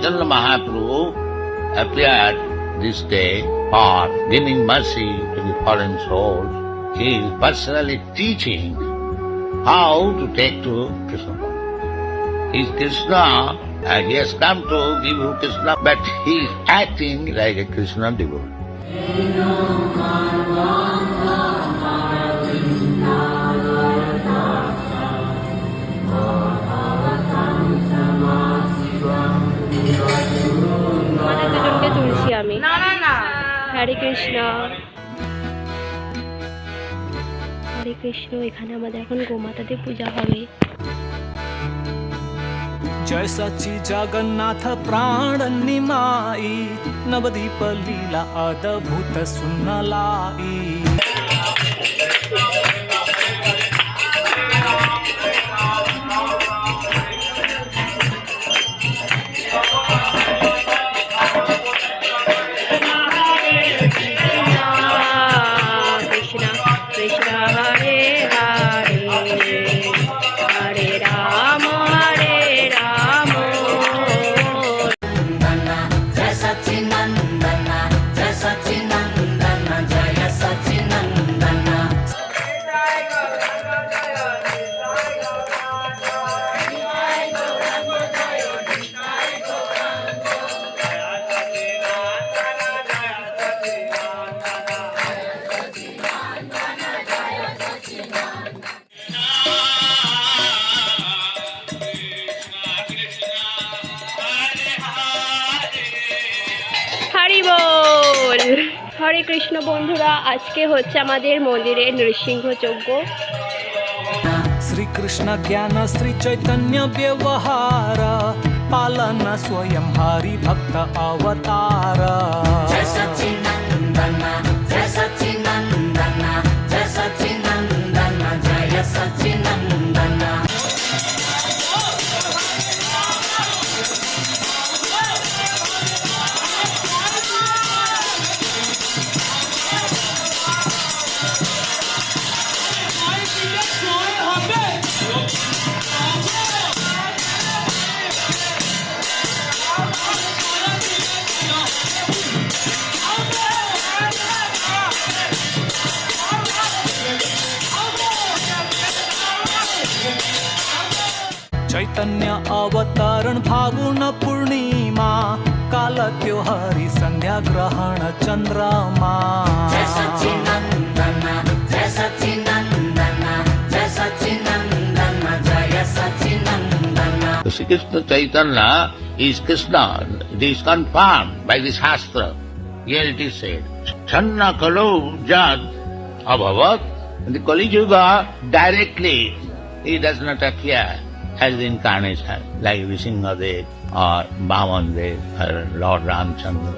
Chaitanya Mahaprabhu appeared this day for giving mercy to the fallen souls. He is personally teaching how to take to Krishna. He is Krishna and he has come to give you Krishna, but he is acting like a Krishna devotee. তুলছি আমি হরে কৃষ্ণ হরে কৃষ্ণ। এখানে আমাদের এখন গোমাতাদের পূজা হবে। जय सच्ची जगन्नाथ प्राण निमाई नवदीप लीला अद्भुत सुनलाई। कृष्ण कृष्ण हरे हरे हरे राम हरे राम। जय सच्चिनंदन जय सच्चिनंदन जय सच्चिनंदन। হরি বল। হরে কৃষ্ণ বন্ধুরা, আজকে হচ্ছে আমাদের মন্দিরে নৃসিংহ যজ্ঞ। श्री कृष्ण ज्ञान श्री चैतन्य व्यवहार पालन स्वयं हरि भक्त अवतार। जय सच्चिनंदन जय सच्चिनंदन जय सच्चिनंदन जय सच्चिनंदन। चैतन्य अवतरण फागुन पूर्णिमा काल त्योहारी संध्या ग्रहण चंद्रमा। जय सच्चिनंदन जय सच्चिनंदन जय सच्चिनंदन जय सच्चिनंदन। Shri Krishna Chaitanya is Krishna. It is confirmed by the Shastra. Here it is said, Channa Kalo Jad Abhavat. In the Kali Yuga, directly he does not appear as the incarnation, like Vishnudev or Vamandev or Lord Ramchandra.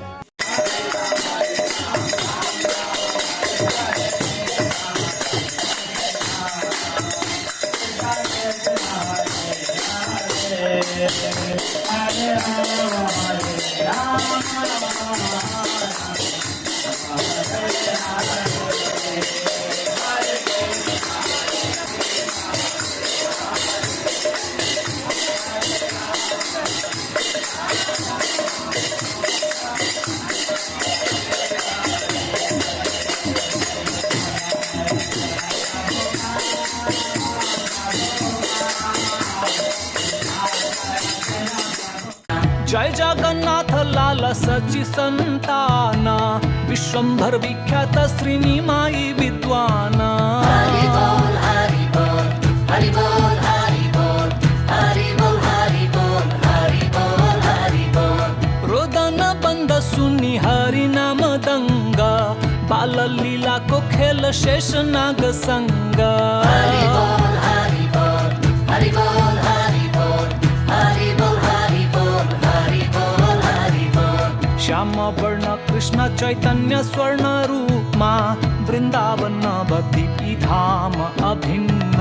जय जगन्नाथ लाल सची संतान विश्वंभर विख्यात श्रीनिमाई विद्वान। हरि बोल हरि बोल हरि बोल हरि बोल हरि बोल हरि बोल हरि बोल हरि बोल। रोदन बंद सुनी हरि नाम दंग बाल लीला को खेल शेष नाग संग। हरि बोल हरि बोल हरि बोल हरि बोल हरि बोल हरि बोल हरि बोल हरि बोल। श्याम वर्ण कृष्ण चैतन्य स्वर्ण रूपमा वृंदावन बद्दीपी धाम अभिन्न।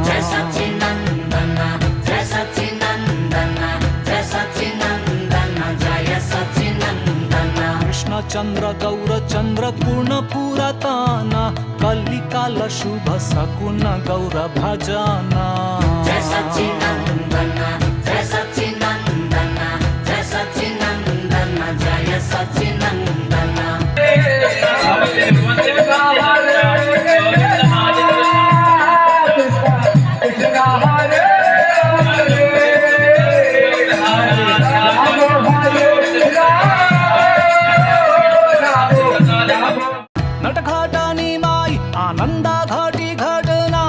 जय सच्चिनंदन जय सच्चिनंदन जय सच्चिनंदन जय सच्चिनंदन। कृष्ण चंद्र गौर चंद्र पूर्ण पुरातन कलिकाल शुभ सकुन गौर भजन। जय सच्चिनंदन जय सच्चिनंदन जय सच्चिनंदन सच्चिनंदन नटघाटानी माई आनंदा घाटी घटना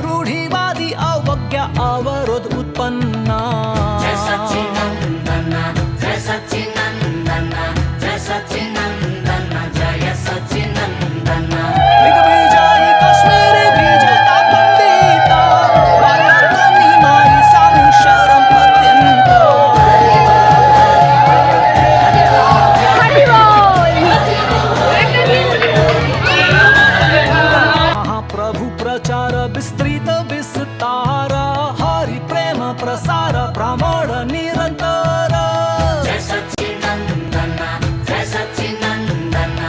रूढीवादी अवज्ञा अवरोध उत्पन्न जय सच्चिनंदन जय सच्चिनंदन जय सच्चिनंदन जय सच्चिनंदन दिग्विजयी काश्मीरी विजेता पंडिता भारतानी माई स्वामी शरण अत्यंत महाप्रभु प्रचार विस्तृत विस्तार हरि प्रेम प्रसार ब्राह्मण निरंतर जय सच्चिनंदन जय सच्चिनंदन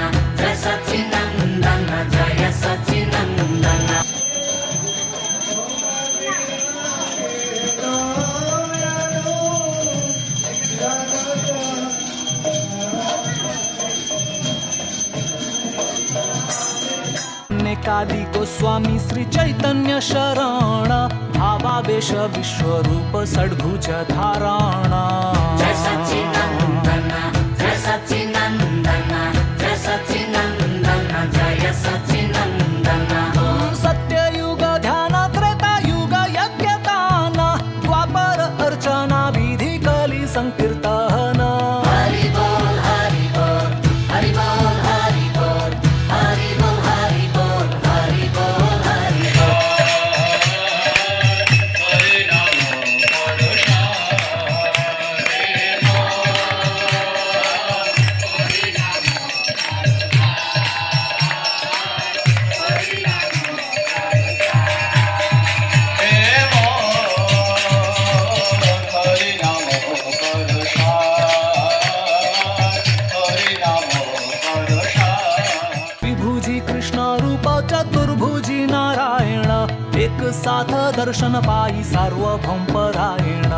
जय सच्चिनंदन जय सच्चिनंदन नेकादी गोस्वामी श्री चैतन्य शरण भावावेश विश्वरूप षड्भुज धारण जय सच्चिनंदन जय सच्चिनंदन जय सच्चिनंदन जय सच्चिनंदन सत्ययुग ध्यान त्रेतायुग यज्ञदान द्वापर अर्चना विधी कली संकीर्तन हरि बोल हरि बोल हरि बोल हरि बोल हरि बोल हरि बोल हरि बोल हरि बोल विभुजी कृष्ण रूप चतुर्भुजी नारायण एक साथ दर्शन पाई सार्वभौम परायण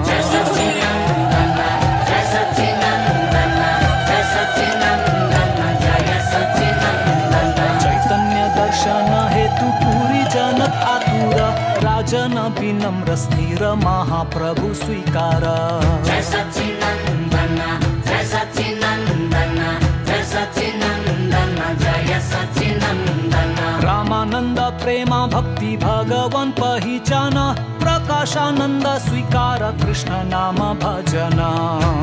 जय सच्चिनंदन जय सच्चिनंदन जय सच्चिनंदन जय सच्चिनंदन चैतन्य दर्शन हेतु पूरी जनक आतुर राजन विनम्र स्थिर महाप्रभु स्वीकार जय सच्चिनंदन जय सच्चिनंदन जय सच्चिनंदन जय सच्चिनंदन रामानंद प्रेमा भक्ति भगवन पहिचान प्रकाशानंद स्वीकार कृष्ण नाम भजन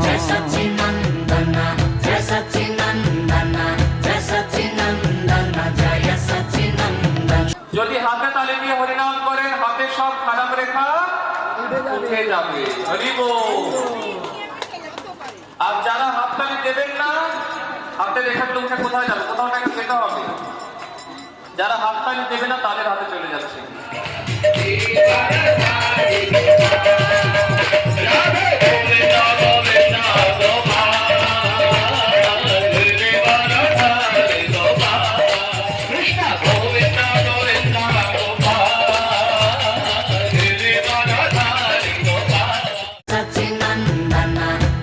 जय सच्चिनंदन जय सच्चिनंदन जय सच्चिनंदन जय सच्चिनंदन যদি হাতে তালি দিয়ে হরিনাম করেন হাতে সব খারাপ রেখা উঠে যাবে হরি বল। আর যারা হাততালি দেবেন না হাতে রেখাগুলো উঠে কোথায় যাবে কোথাও টাকা খেতে হবে যারা হাততালি দেবে না তাদের হাতে চলে যাচ্ছে सच्चिनंदन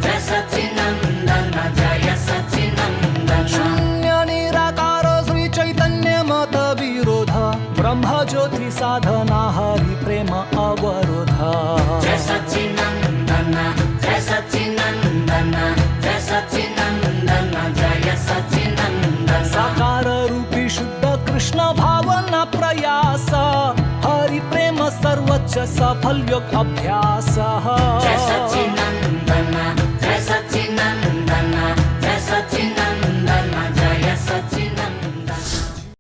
जय सच्चिनंदन जय सच्चिनंदन शून्य निराकार श्री चैतन्य मत विरोध ब्रह्म ज्योति साधना हरि प्रेम अवरोध जय सच्चिनंदन जय सच्चिनंदन जय सच्चिनंदन जय सच्चिनंदन साकार रूपी शुद्ध कृष्ण भावना प्रयास हरि प्रेम सर्वोच्च सफल योग अभ्यास जय सच्चिनंदन